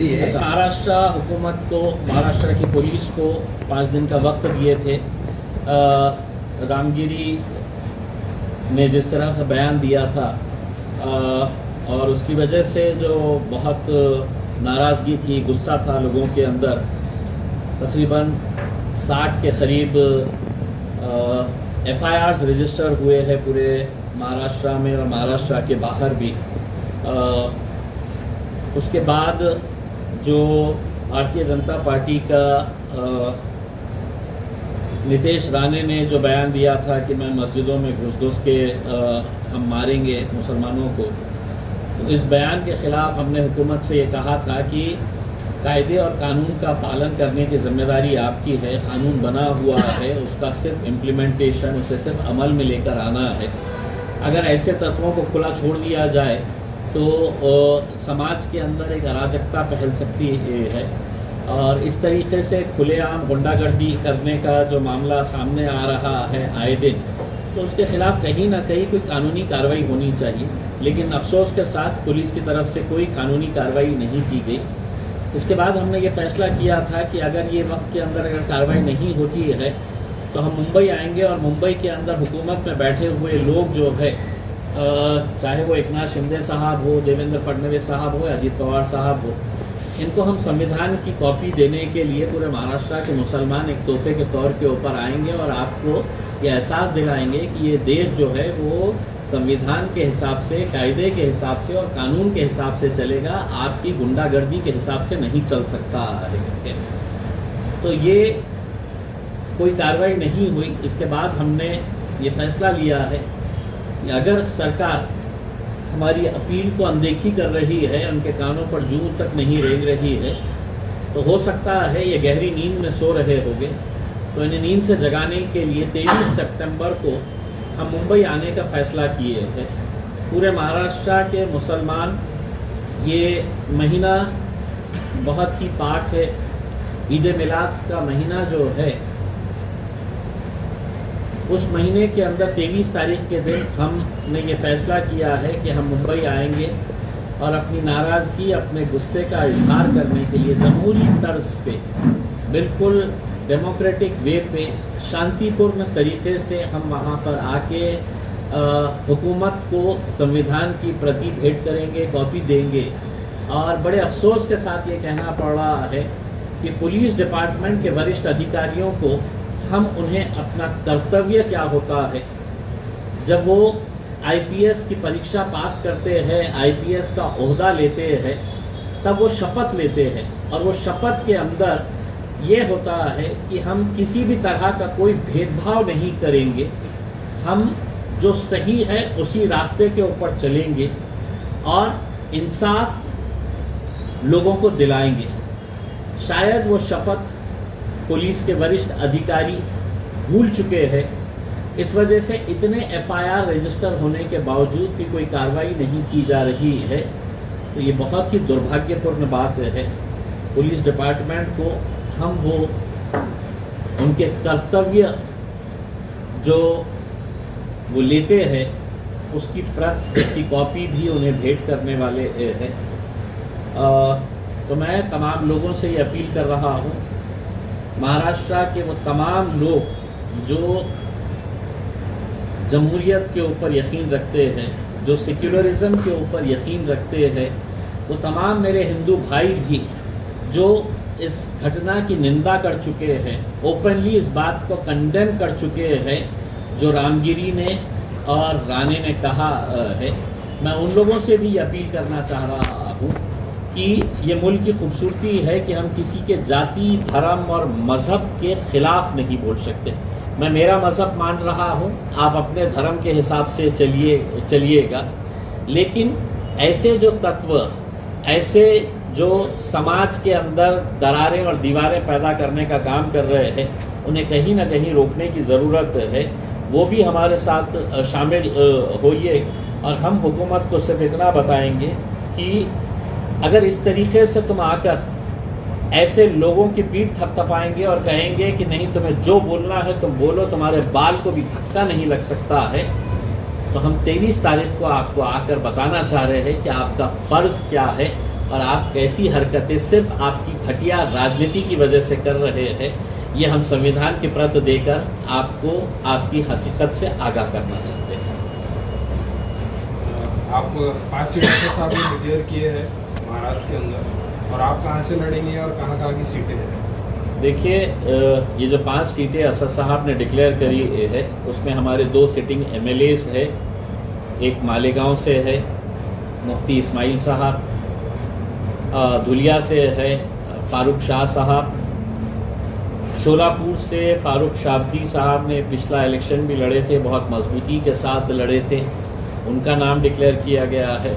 दी है। महाराष्ट्र हुकूमत को, महाराष्ट्र की पुलिस को 5 दिन का वक्त दिए थे। रामगिरी ने जिस तरह का बयान दिया था और उसकी वजह से जो बहुत नाराज़गी थी, गुस्सा था लोगों के अंदर, तकरीबन 60 के करीब FIRs रजिस्टर हुए हैं पूरे महाराष्ट्र में और महाराष्ट्र के बाहर भी। उसके बाद जो भारतीय जनता पार्टी का नितेश राणे ने जो बयान दिया था कि मैं मस्जिदों में घुस के हम मारेंगे मुसलमानों को, तो इस बयान के ख़िलाफ़ हमने हुकूमत से ये कहा था कि कायदे और कानून का पालन करने की ज़िम्मेदारी आपकी है। कानून बना हुआ है, उसका सिर्फ इम्प्लीमेंटेशन, उसे सिर्फ अमल में लेकर आना है। अगर ऐसे तत्वों को खुला छोड़ दिया जाए तो समाज के अंदर एक अराजकता फैल सकती है और इस तरीके से खुलेआम गुंडागर्दी करने का जो मामला सामने आ रहा है आए दिन, तो उसके ख़िलाफ़ कहीं ना कहीं कोई कानूनी कार्रवाई होनी चाहिए। लेकिन अफसोस के साथ पुलिस की तरफ से कोई कानूनी कार्रवाई नहीं की गई। इसके बाद हमने ये फ़ैसला किया था कि अगर ये वक्त के अंदर अगर कार्रवाई नहीं होती है तो हम मुंबई आएंगे और मुंबई के अंदर हुकूमत में बैठे हुए लोग जो है, चाहे वो एकनाथ शिंदे साहब हो, देवेंद्र फडणवीस साहब हो, अजीत पवार साहब हो, इनको हम संविधान की कॉपी देने के लिए पूरे महाराष्ट्र के मुसलमान एक तोहफे के तौर के ऊपर आएंगे और आपको ये एहसास दिलाएंगे कि ये देश जो है वो संविधान के हिसाब से, कायदे के हिसाब से और कानून के हिसाब से चलेगा, आपकी गुंडागर्दी के हिसाब से नहीं चल सकता है। तो ये कोई कार्रवाई नहीं हुई। इसके बाद हमने ये फैसला लिया है कि अगर सरकार हमारी अपील को अनदेखी कर रही है, उनके कानों पर जूं तक नहीं रेंग रही है, तो हो सकता है ये गहरी नींद में सो रहे होंगे। तो इन्हें नींद से जगाने के लिए 23 सितंबर को हम मुंबई आने का फ़ैसला किए हैं। पूरे महाराष्ट्र के मुसलमान, ये महीना बहुत ही पाक है। ईद मिलाद का महीना जो है, उस महीने के अंदर 23 तारीख के दिन हमने ये फ़ैसला किया है कि हम मुंबई आएंगे और अपनी नाराज़गी, अपने गुस्से का इजहार करने के लिए जमहूरी तर्ज पे, बिल्कुल डेमोक्रेटिक वे पे, शांतिपूर्ण तरीके से हम वहाँ पर आके हुकूमत को संविधान की प्रति भेंट करेंगे, कॉपी देंगे। और बड़े अफसोस के साथ ये कहना पड़ रहा है कि पुलिस डिपार्टमेंट के वरिष्ठ अधिकारियों को हम उन्हें अपना कर्तव्य क्या होता है, जब वो IPS की परीक्षा पास करते हैं, IPS का ओहदा लेते हैं, तब वो शपथ लेते हैं और वो शपथ के अंदर ये होता है कि हम किसी भी तरह का कोई भेदभाव नहीं करेंगे, हम जो सही है उसी रास्ते के ऊपर चलेंगे और इंसाफ लोगों को दिलाएंगे। शायद वो शपथ पुलिस के वरिष्ठ अधिकारी भूल चुके हैं, इस वजह से इतने FIR रजिस्टर होने के बावजूद भी कोई कार्रवाई नहीं की जा रही है। तो ये बहुत ही दुर्भाग्यपूर्ण बात है। पुलिस डिपार्टमेंट को हम वो उनके कर्तव्य जो वो लेते हैं उसकी प्रत, उसकी कॉपी भी उन्हें भेंट करने वाले हैं। तो मैं तमाम लोगों से ये अपील कर रहा हूँ, महाराष्ट्र के वो तमाम लोग जो जमहूरियत के ऊपर यकीन रखते हैं, जो सेक्युलरिज्म के ऊपर यकीन रखते हैं, वो तमाम मेरे हिंदू भाई भी जो इस घटना की निंदा कर चुके हैं, ओपनली इस बात को कंडेम कर चुके हैं जो रामगिरी ने और राणे ने कहा है। मैं उन लोगों से भी अपील करना चाह रहा हूँ कि ये मुल्क की खूबसूरती है कि हम किसी के जाति, धर्म और मज़हब के ख़िलाफ़ नहीं बोल सकते। मैं मेरा मज़हब मान रहा हूँ, आप अपने धर्म के हिसाब से चलिएगा, लेकिन ऐसे जो तत्व, ऐसे जो समाज के अंदर दरारें और दीवारें पैदा करने का काम कर रहे हैं, उन्हें कहीं ना कहीं रोकने की ज़रूरत है। वो भी हमारे साथ शामिल होइए और हम हुकूमत को सिर्फ इतना बताएंगे कि अगर इस तरीके से तुम आकर ऐसे लोगों की पीठ थपथपाएंगे और कहेंगे कि नहीं, तुम्हें जो बोलना है तुम बोलो, तुम्हारे बाल को भी धक्का नहीं लग सकता है, तो हम 23 तारीख को आपको आकर बताना चाह रहे हैं कि आपका फ़र्ज़ क्या है, और आप कैसी हरकतें सिर्फ आपकी घटिया राजनीति की वजह से कर रहे हैं, ये हम संविधान की प्रत देकर आपको आपकी हकीकत से आगाह करना चाहते हैं। आप 5 सीटें के साथ डिक्लेयर किए हैं महाराष्ट्र के अंदर, और आप कहाँ से लड़ेंगे और कहाँ की सीटें हैं? देखिए, ये जो 5 सीटें असद साहब ने डिक्लेयर करी है, उसमें हमारे 2 सिटिंग MLAs है। एक मालेगांव से है मुफ्ती इस्माइल साहब, धुलिया से है फारूक शाह साहब, शोलापुर से फारूक शाब्दी साहब ने पिछला इलेक्शन भी लड़े थे, बहुत मजबूती के साथ लड़े थे, उनका नाम डिक्लेयर किया गया है।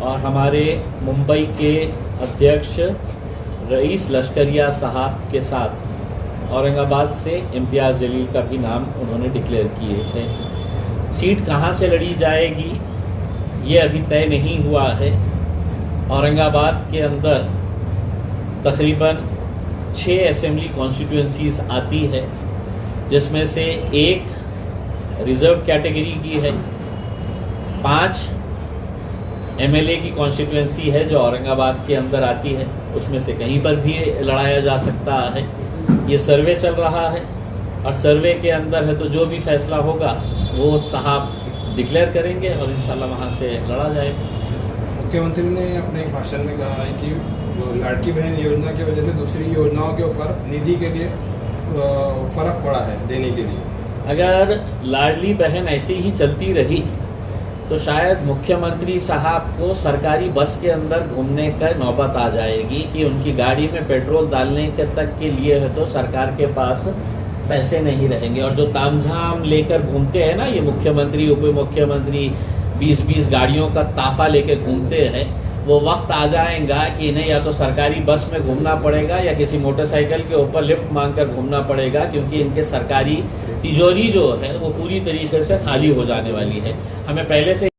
और हमारे मुंबई के अध्यक्ष रईस लश्करिया साहब के साथ औरंगाबाद से इम्तियाज़ जलील का भी नाम उन्होंने डिक्लेयर किए हैं। सीट कहाँ से लड़ी जाएगी ये अभी तय नहीं हुआ है। औरंगाबाद के अंदर तकरीबन 6 असेंबली कॉन्स्टिट्यूंसीज़ आती है, जिसमें से एक रिज़र्व कैटेगरी की है, 5 MLA की कॉन्स्टिट्यूंसी है जो औरंगाबाद के अंदर आती है, उसमें से कहीं पर भी लड़ाया जा सकता है। ये सर्वे चल रहा है और सर्वे के अंदर है तो जो भी फैसला होगा वो साहब डिक्लेयर करेंगे और इंशाल्लाह वहाँ से लड़ा जाएगा। मुख्यमंत्री ने अपने एक भाषण में कहा है कि लाड़की बहन योजना की वजह से दूसरी योजनाओं के ऊपर निधि के लिए फ़र्क पड़ा है देने के लिए। अगर लाडली बहन ऐसी ही चलती रही तो शायद मुख्यमंत्री साहब को सरकारी बस के अंदर घूमने का नौबत आ जाएगी कि उनकी गाड़ी में पेट्रोल डालने के तक के लिए है तो सरकार के पास पैसे नहीं रहेंगे। और जो तामझाम लेकर घूमते हैं ना ये मुख्यमंत्री उप मुख्यमंत्री, 20-20 गाड़ियों का ताफा लेकर घूमते हैं, वो वक्त आ जाएगा कि इन्हें या तो सरकारी बस में घूमना पड़ेगा या किसी मोटरसाइकिल के ऊपर लिफ्ट मांगकर घूमना पड़ेगा, क्योंकि इनके सरकारी तिजोरी जो है वो पूरी तरीके से खाली हो जाने वाली है। हमें पहले से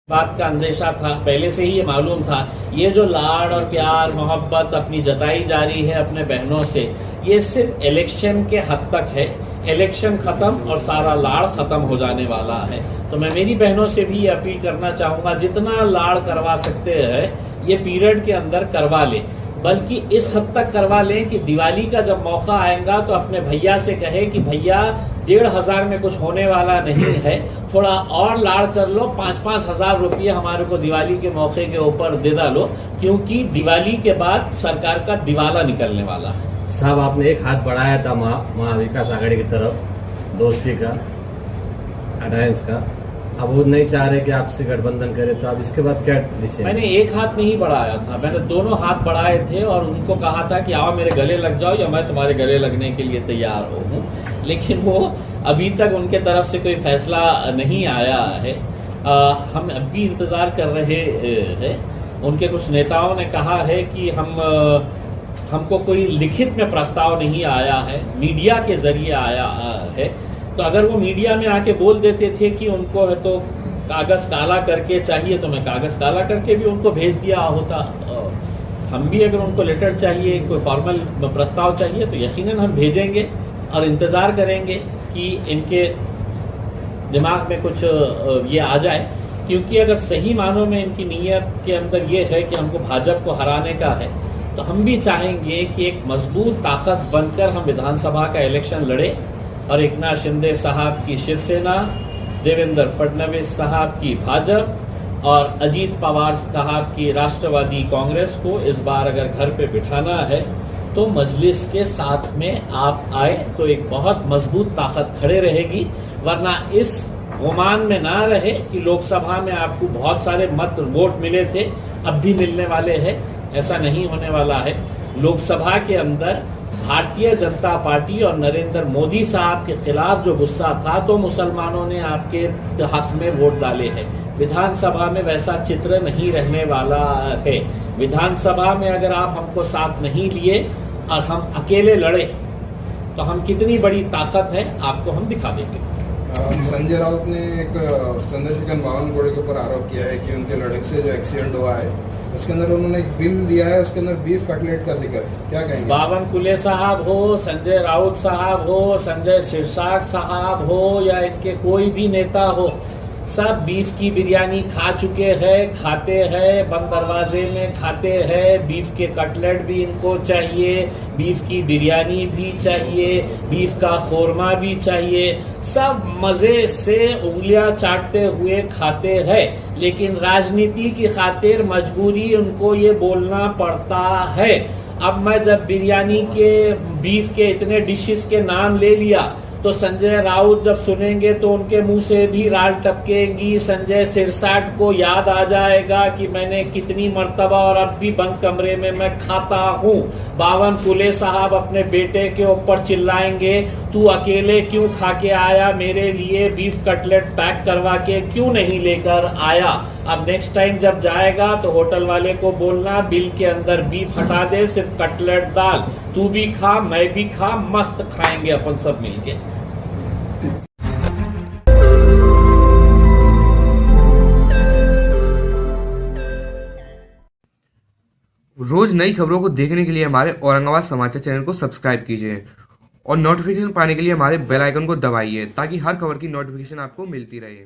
बात का अंदेशा था, पहले से ही ये मालूम था। ये जो लाड़ और प्यार मोहब्बत अपनी जताई जा रही है अपने बहनों से, ये सिर्फ इलेक्शन के हद तक है। इलेक्शन ख़त्म और सारा लाड़ ख़त्म हो जाने वाला है। तो मैं मेरी बहनों से भी ये अपील करना चाहूँगा, जितना लाड़ करवा सकते हैं ये पीरियड के अंदर करवा लें, बल्कि इस हद तक करवा लें कि दिवाली का जब मौका आएगा तो अपने भैया से कहे कि भैया 1,500 में कुछ होने वाला नहीं है, थोड़ा और लाड़ कर लो, 5-5 हज़ार रुपये हमारे को दिवाली के मौके के ऊपर दे डालो, क्योंकि दिवाली के बाद सरकार का दिवाला निकलने वाला है। साहब, आपने एक हाथ बढ़ाया था महाविकास आघाड़ी की तरफ, दोस्ती का, अलायंस का, अब वो नहीं चाह रहे कि आपसे गठबंधन करे, तो अब इसके बाद क्या डिसीजन? मैंने एक हाथ नहीं बढ़ाया था, मैंने दोनों हाथ बढ़ाए थे और उनको कहा था कि आओ मेरे गले लग जाओ या मैं तुम्हारे गले लगने के लिए तैयार हूँ, लेकिन वो अभी तक उनके तरफ से कोई फैसला नहीं आया है। हम अब भी इंतज़ार कर रहे हैं। उनके कुछ नेताओं ने कहा है कि हमको कोई लिखित में प्रस्ताव नहीं आया है, मीडिया के जरिए आया है। तो अगर वो मीडिया में आके बोल देते थे कि उनको है तो कागज़ काला करके चाहिए, तो मैं कागज़ काला करके भी उनको भेज दिया होता। हम भी अगर उनको लेटर चाहिए, कोई फॉर्मल प्रस्ताव चाहिए, तो यकीनन हम भेजेंगे और इंतज़ार करेंगे कि इनके दिमाग में कुछ ये आ जाए, क्योंकि अगर सही मानों में इनकी नीयत के अंदर ये है कि हमको भाजपा को हराने का है, तो हम भी चाहेंगे कि एक मजबूत ताकत बनकर हम विधानसभा का इलेक्शन लड़े और एकनाथ शिंदे साहब की शिवसेना, देवेंद्र फडणवीस साहब की भाजपा और अजीत पवार साहब की राष्ट्रवादी कांग्रेस को इस बार अगर घर पे बिठाना है तो मजलिस के साथ में आप आए तो एक बहुत मजबूत ताकत खड़े रहेगी। वरना इस गुमान में ना रहे कि लोकसभा में आपको बहुत सारे मत वोट मिले थे, अब भी मिलने वाले हैं, ऐसा नहीं होने वाला है। लोकसभा के अंदर भारतीय जनता पार्टी और नरेंद्र मोदी साहब के खिलाफ जो गुस्सा था तो मुसलमानों ने आपके हक में वोट डाले हैं। विधानसभा में वैसा चित्र नहीं रहने वाला है। विधानसभा में अगर आप हमको साथ नहीं लिए और हम अकेले लड़े तो हम कितनी बड़ी ताकत है आपको हम दिखा देंगे। संजय राउत ने एक चंद्रशेखर बावनकुळे के ऊपर आरोप किया है कि उनके लड़के से जो एक्सीडेंट हुआ है उसके अंदर उन्होंने एक बिल दिया है, उसके अंदर बीफ कटलेट का जिक्र, क्या कहेंगे? बावनकुळे साहब हो, संजय राउत साहब हो, संजय सिरसाट साहब हो या इनके कोई भी नेता हो, सब बीफ की बिरयानी खा चुके हैं, खाते हैं, बंद दरवाजे में खाते हैं। बीफ के कटलेट भी इनको चाहिए, बीफ की बिरयानी भी चाहिए, बीफ का खोरमा भी चाहिए। सब मजे से उंगलियां चाटते हुए खाते हैं, लेकिन राजनीति की खातिर मजबूरी उनको ये बोलना पड़ता है। अब मैं जब बिरयानी के बीफ के इतने डिशेस के नाम ले लिया तो संजय राउत जब सुनेंगे तो उनके मुंह से भी राल टपकेगी। संजय सिरसाट को याद आ जाएगा कि मैंने कितनी मर्तबा और अब भी बंद कमरे में मैं खाता हूँ। 52 फुले साहब अपने बेटे के ऊपर चिल्लाएंगे, तू अकेले क्यों खा के आया, मेरे लिए बीफ कटलेट पैक करवा के क्यों नहीं लेकर आया। अब नेक्स्ट टाइम जब जाएगा तो होटल वाले को बोलना बिल के अंदर बीफ हटा दे, सिर्फ कटलेट डाल। तू भी खा, मैं भी खा, मस्त खाएंगे अपन सब मिलके। रोज नई खबरों को देखने के लिए हमारे औरंगाबाद समाचार चैनल को सब्सक्राइब कीजिए और नोटिफिकेशन पाने के लिए हमारे बेल आइकन को दबाइए ताकि हर खबर की नोटिफिकेशन आपको मिलती रहे।